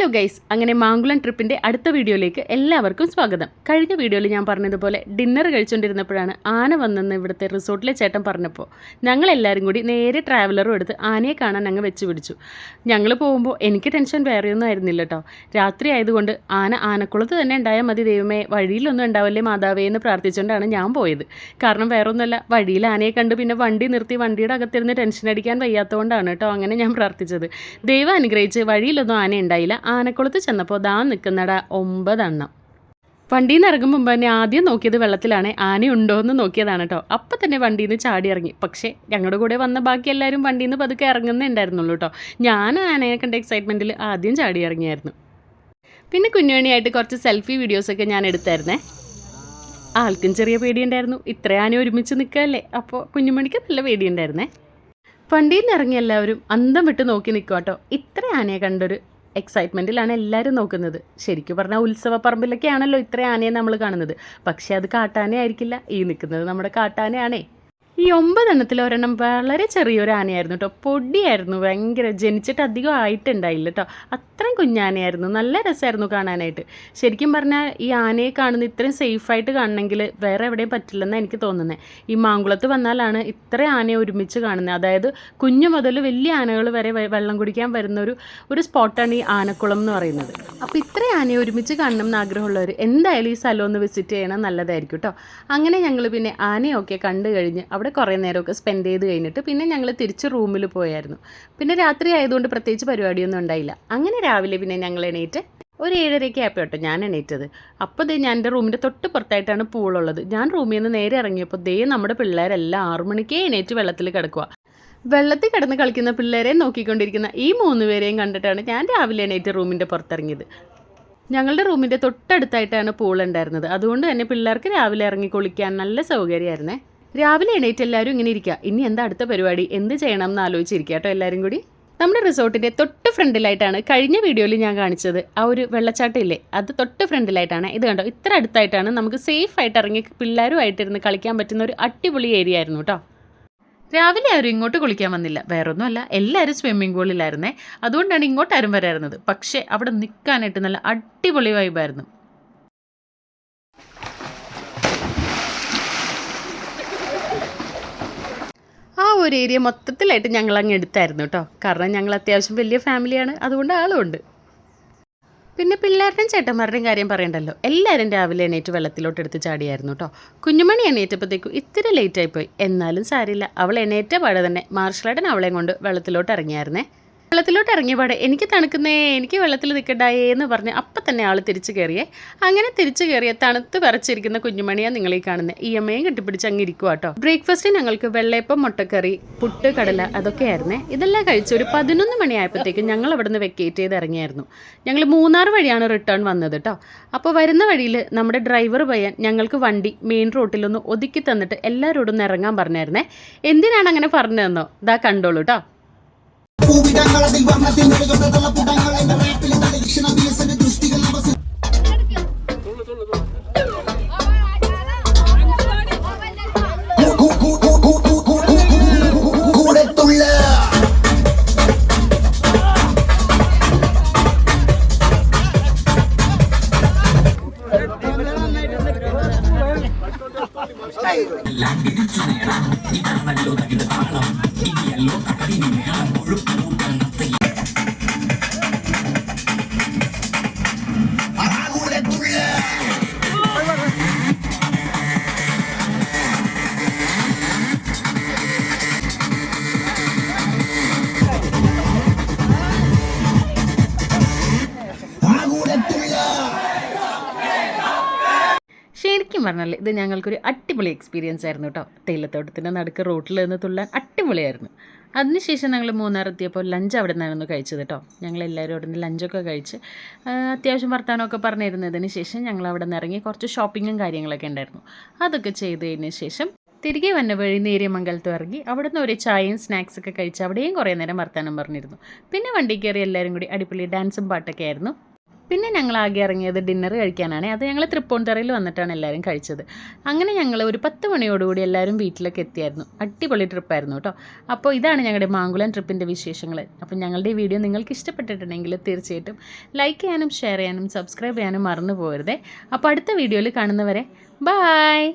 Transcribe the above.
Hello guys, അങ്ങനെ മാങ്കുളം ട്രിപ്പിൻ്റെ അടുത്ത വീഡിയോയിലേക്ക് എല്ലാവർക്കും സ്വാഗതം. കഴിഞ്ഞ വീഡിയോയിൽ ഞാൻ പറഞ്ഞതുപോലെ ഡിന്നർ കഴിച്ചുകൊണ്ടിരുന്നപ്പോഴാണ് ആന വന്നെന്ന് ഇവിടുത്തെ റിസോർട്ടിലെ ചേട്ടൻ പറഞ്ഞപ്പോൾ ഞങ്ങളെല്ലാവരും കൂടി നേരെ ട്രാവലറും എടുത്ത് ആനയെ കാണാൻ അങ്ങ് വെച്ച് പിടിച്ചു. ഞങ്ങൾ പോകുമ്പോൾ എനിക്ക് ടെൻഷൻ വേറെയൊന്നും ആയിരുന്നില്ല കേട്ടോ. രാത്രി ആയതുകൊണ്ട് ആനക്കുളത്ത് തന്നെ ഉണ്ടായാൽ മതി ദൈവമേ, വഴിയിലൊന്നും ഉണ്ടാവല്ലേ മാതാവേ എന്ന് പ്രാർത്ഥിച്ചുകൊണ്ടാണ് ഞാൻ പോയത്. കാരണം വേറൊന്നുമല്ല, വഴിയിൽ ആനയെ കണ്ട് പിന്നെ വണ്ടി നിർത്തി വണ്ടിയുടെ അകത്തിരുന്ന് ടെൻഷൻ അടിക്കാൻ വയ്യാത്തതുകൊണ്ടാണ് കേട്ടോ അങ്ങനെ ഞാൻ പ്രാർത്ഥിച്ചത്. ദൈവം അനുഗ്രഹിച്ച് വഴിയിലൊന്നും ആന ഉണ്ടായില്ല. ആനക്കുളത്ത് ചെന്നപ്പോൾ ദാ നിൽക്കുന്നട 9 എണ്ണം. വണ്ടിയിൽ നിന്ന് ഇറങ്ങും മുമ്പ് തന്നെ ആദ്യം നോക്കിയത് വെള്ളത്തിലാണ് ആനയുണ്ടോ എന്ന് നോക്കിയതാണ് കേട്ടോ. അപ്പം തന്നെ വണ്ടിയിൽ നിന്ന് ചാടി ഇറങ്ങി. പക്ഷേ ഞങ്ങളുടെ കൂടെ വന്ന ബാക്കി എല്ലാവരും വണ്ടിയിൽ നിന്ന് പതുക്കെ ഇറങ്ങുന്നുണ്ടായിരുന്നുള്ളൂ കേട്ടോ. ഞാൻ ആനയെ കണ്ട എക്സൈറ്റ്മെൻറ്റിൽ ആദ്യം ചാടി ഇറങ്ങിയായിരുന്നു. പിന്നെ കുഞ്ഞുമണിയായിട്ട് കുറച്ച് സെൽഫി വീഡിയോസൊക്കെ ഞാൻ എടുത്തായിരുന്നേ. ആൾക്കും ചെറിയ പേടിയുണ്ടായിരുന്നു, ഇത്ര ആന ഒരുമിച്ച് നിൽക്കുകയല്ലേ, അപ്പോൾ കുഞ്ഞുമണിക്ക് നല്ല പേടിയുണ്ടായിരുന്നേ. വണ്ടിയിൽ നിന്ന് ഇറങ്ങി എല്ലാവരും അന്തം വിട്ട് നോക്കി നിൽക്കുക കേട്ടോ. ഇത്ര ആനയെ കണ്ടൊരു എക്സൈറ്റ്മെൻറ്റിലാണ് എല്ലാവരും നോക്കുന്നത്. ശരിക്കും പറഞ്ഞാൽ ഉത്സവപ്പറമ്പിലൊക്കെ ആണല്ലോ ഇത്ര ആനയെ നമ്മൾ കാണുന്നത്. പക്ഷേ അത് കാട്ടാന ആയിരിക്കില്ല, ഈ നിൽക്കുന്നത് നമ്മുടെ കാട്ടാനയാണേ. ഈ 9 എണ്ണത്തിൽ ഒരെണ്ണം വളരെ ചെറിയൊരു ആനയായിരുന്നു കേട്ടോ. പൊടിയായിരുന്നു, ഭയങ്കര ജനിച്ചിട്ട് അധികം ആയിട്ടുണ്ടായില്ല കേട്ടോ. അത്രയും കുഞ്ഞാനയായിരുന്നു, നല്ല രസമായിരുന്നു കാണാനായിട്ട്. ശരിക്കും പറഞ്ഞാൽ ഈ ആനയെ കാണുന്ന ഇത്രയും സേഫായിട്ട് കാണണമെങ്കിൽ വേറെ എവിടെയും പറ്റില്ലെന്നാണ് എനിക്ക് തോന്നുന്നത്. ഈ മാങ്കുളത്ത് വന്നാലാണ് ഇത്ര ആനയെ ഒരുമിച്ച് കാണുന്നത്. അതായത് കുഞ്ഞു മുതൽ വലിയ ആനകൾ വരെ വെള്ളം കുടിക്കാൻ വരുന്ന ഒരു സ്പോട്ടാണ് ഈ ആനക്കുളം എന്ന് പറയുന്നത്. അപ്പോൾ ഇത്രയും ആനയെ ഒരുമിച്ച് കാണണം എന്ന് ആഗ്രഹമുള്ളവർ എന്തായാലും ഈ സ്ഥലം ഒന്ന് വിസിറ്റ് ചെയ്യണം, നല്ലതായിരിക്കും കേട്ടോ. അങ്ങനെ ഞങ്ങൾ പിന്നെ ആനയൊക്കെ കണ്ടു കഴിഞ്ഞ് അവിടെ കുറേ നേരമൊക്കെ സ്പെൻഡ് ചെയ്ത് കഴിഞ്ഞിട്ട് പിന്നെ ഞങ്ങൾ തിരിച്ച് റൂമിൽ പോയായിരുന്നു. പിന്നെ രാത്രി ആയതുകൊണ്ട് പ്രത്യേകിച്ച് പരിപാടിയൊന്നും ഉണ്ടായില്ല. അങ്ങനെ രാവിലെ പിന്നെ ഞങ്ങൾ എണീറ്റ് ഒരു 7:30 ആയപ്പോൾ കേട്ടോ ഞാൻ എണീറ്റത്. അപ്പോൾ ഞാൻ എൻ്റെ റൂമിൻ്റെ തൊട്ട് പുറത്തായിട്ടാണ് പൂളുള്ളത്. ഞാൻ റൂമിൽ നിന്ന് നേരെ ഇറങ്ങിയപ്പോൾ നമ്മുടെ പിള്ളേരെല്ലാം 6 മണിക്കേ എണീറ്റ് വെള്ളത്തിൽ കിടക്കുക. വെള്ളത്തിൽ കിടന്ന് കളിക്കുന്ന പിള്ളേരെ നോക്കിക്കൊണ്ടിരിക്കുന്ന ഈ 3 പേരെയും കണ്ടിട്ടാണ് ഞാൻ രാവിലെ എണീറ്റ് റൂമിൻ്റെ പുറത്തിറങ്ങിയത്. ഞങ്ങളുടെ റൂമിൻ്റെ തൊട്ടടുത്തായിട്ടാണ് പൂൾ ഉണ്ടായിരുന്നത്. അതുകൊണ്ട് തന്നെ പിള്ളേർക്ക് രാവിലെ ഇറങ്ങി കുളിക്കാൻ നല്ല സൗകര്യമായിരുന്നേ. രാവിലെ എണീറ്റ് എല്ലാവരും ഇങ്ങനെ ഇരിക്കുക, ഇനി എന്താ അടുത്ത പരിപാടി, എന്ത് ചെയ്യണം എന്ന് ആലോചിച്ചിരിക്കുക കേട്ടോ എല്ലാവരും കൂടി. നമ്മുടെ റിസോർട്ടിൻ്റെ തൊട്ട് ഫ്രണ്ടിലായിട്ടാണ് കഴിഞ്ഞ വീഡിയോയിൽ ഞാൻ കാണിച്ചത് ആ ഒരു വെള്ളച്ചാട്ടം ഇല്ലേ, അത് തൊട്ട് ഫ്രണ്ടിലായിട്ടാണ്. ഇത് കണ്ടോ, ഇത്ര അടുത്തായിട്ടാണ് നമുക്ക് സേഫായിട്ട് ഇറങ്ങി പിള്ളേരുമായിട്ടിരുന്ന് കളിക്കാൻ പറ്റുന്ന ഒരു അടിപൊളി ഏരിയ ആയിരുന്നു കേട്ടോ. രാവിലെ ആരും ഇങ്ങോട്ട് കുളിക്കാൻ വന്നില്ല, വേറൊന്നുമല്ല, എല്ലാവരും സ്വിമ്മിംഗ് പൂളിലായിരുന്നേ. അതുകൊണ്ടാണ് ഇങ്ങോട്ട് ആരും വരായിരുന്നത്. പക്ഷേ അവിടെ നിൽക്കാനായിട്ട് നല്ല അടിപൊളി വൈബായിരുന്നു. ആ ഒരു ഏരിയ മൊത്തത്തിലായിട്ട് ഞങ്ങൾ അങ്ങ് എടുത്തായിരുന്നു കേട്ടോ. കാരണം ഞങ്ങൾ അത്യാവശ്യം വലിയ ഫാമിലിയാണ്, അതുകൊണ്ട് ആളുമുണ്ട്. പിന്നെ പിള്ളേരുടെയും ചേട്ടന്മാരുടെയും കാര്യം പറയണ്ടല്ലോ, എല്ലാവരും രാവിലെ എണീറ്റ് വെള്ളത്തിലോട്ട് എടുത്ത് ചാടിയായിരുന്നു കേട്ടോ. കുഞ്ഞുമണി എണീറ്റപ്പോഴത്തേക്കും ഇത്തിരി ലേറ്റായിപ്പോയി, എന്നാലും സാരില്ല. അവൾ എണീറ്റ പാടെ തന്നെ മാർഷലേട്ടൻ അവളെയും കൊണ്ട് വെള്ളത്തിലോട്ട് ഇറങ്ങിയായിരുന്നേ. വെള്ളത്തിലോട്ട് ഇറങ്ങിയ പാടെ എനിക്ക് തണുക്കുന്നേ, എനിക്ക് വെള്ളത്തിൽ നിൽക്കണ്ടായേ എന്ന് പറഞ്ഞ് അപ്പം തന്നെ ആൾ തിരിച്ചു കയറിയേ. അങ്ങനെ തിരിച്ചു കയറിയ തണുത്ത് വിറച്ചിരിക്കുന്ന കുഞ്ഞുമണിയാണ് നിങ്ങളീ കാണുന്നത്. ഈ അമ്മയും കെട്ടിപ്പിടിച്ച് അങ്ങ് ഇരിക്കുക കേട്ടോ. ബ്രേക്ക്ഫാസ്റ്റ് ഞങ്ങൾക്ക് വെള്ളയപ്പം, മുട്ടക്കറി, പുട്ട്, കടല അതൊക്കെ ആയിരുന്നേ. ഇതെല്ലാം കഴിച്ച് ഒരു 11 മണിയായപ്പോഴത്തേക്കും ഞങ്ങൾ അവിടെ നിന്ന് വെക്കേറ്റ് ചെയ്ത് ഇറങ്ങിയായിരുന്നു. ഞങ്ങൾ മൂന്നാർ വഴിയാണ് റിട്ടേൺ വന്നത് കേട്ടോ. അപ്പോൾ വരുന്ന വഴിയിൽ നമ്മുടെ ഡ്രൈവർ പയ്യൻ ഞങ്ങൾക്ക് വണ്ടി മെയിൻ റോട്ടിലൊന്ന് ഒതുക്കി തന്നിട്ട് എല്ലാവരോടും ഒന്ന് ഇറങ്ങാൻ പറഞ്ഞായിരുന്നേ. എന്തിനാണ് അങ്ങനെ പറഞ്ഞതെന്നോ ഇതാ കണ്ടോളൂ കേട്ടോ. ശരിക്കും പറഞ്ഞാൽ ഇത് ഞങ്ങൾക്കൊരു അടിപൊളി എക്സ്പീരിയൻസ് ആയിരുന്നു കേട്ടോ. തേയിലത്തോട്ടത്തിൻ്റെ നടുക്ക് റോട്ടിൽ നിന്ന് തുള്ളാൻ അടിപൊളിയായിരുന്നു. അതിനുശേഷം ഞങ്ങൾ മൂന്നാർ എത്തിയപ്പോൾ ലഞ്ച് അവിടെ നിന്നായിരുന്നു കഴിച്ചത് കേട്ടോ. ഞങ്ങളെല്ലാവരും അവിടെ നിന്ന് ലഞ്ചൊക്കെ കഴിച്ച് അത്യാവശ്യം വർത്തമാനമൊക്കെ പറഞ്ഞിരുന്നതിന് ശേഷം ഞങ്ങൾ അവിടെ നിന്ന് ഇറങ്ങി കുറച്ച് ഷോപ്പിങ്ങും കാര്യങ്ങളൊക്കെ ഉണ്ടായിരുന്നു. അതൊക്കെ ചെയ്തതിന് ശേഷം തിരികെ വന്ന വഴി നേര്യമംഗലത്ത് ഇറങ്ങി അവിടെ നിന്ന് ഒരു ചായയും സ്നാക്സൊക്കെ കഴിച്ച് അവിടെയും കുറേ നേരം വർത്തമാനം പറഞ്ഞിരുന്നു. പിന്നെ വണ്ടി കയറി എല്ലാവരും കൂടി അടിപൊളി ഡാൻസും പാട്ടൊക്കെ ആയിരുന്നു. പിന്നെ ഞങ്ങൾ ആകെ ഇറങ്ങിയത് ഡിന്നർ കഴിക്കാനാണ്. അത് ഞങ്ങൾ തൃപ്പൂണിത്തുറയിൽ വന്നിട്ടാണ് എല്ലാവരും കഴിച്ചത്. അങ്ങനെ ഞങ്ങൾ ഒരു 10 മണിയോടുകൂടി എല്ലാവരും വീട്ടിലേക്ക് എത്തിയായിരുന്നു. അടിപൊളി ട്രിപ്പായിരുന്നു കേട്ടോ. അപ്പോൾ ഇതാണ് ഞങ്ങളുടെ മാങ്കുളം ട്രിപ്പിൻ്റെ വിശേഷങ്ങൾ. അപ്പോൾ ഞങ്ങളുടെ ഈ വീഡിയോ നിങ്ങൾക്ക് ഇഷ്ടപ്പെട്ടിട്ടുണ്ടെങ്കിൽ തീർച്ചയായിട്ടും ലൈക്ക് ചെയ്യാനും ഷെയർ ചെയ്യാനും സബ്സ്ക്രൈബ് ചെയ്യാനും മറന്നു പോകരുതേ. അപ്പോൾ അടുത്ത വീഡിയോയിൽ കാണുന്നവരെ ബായ്.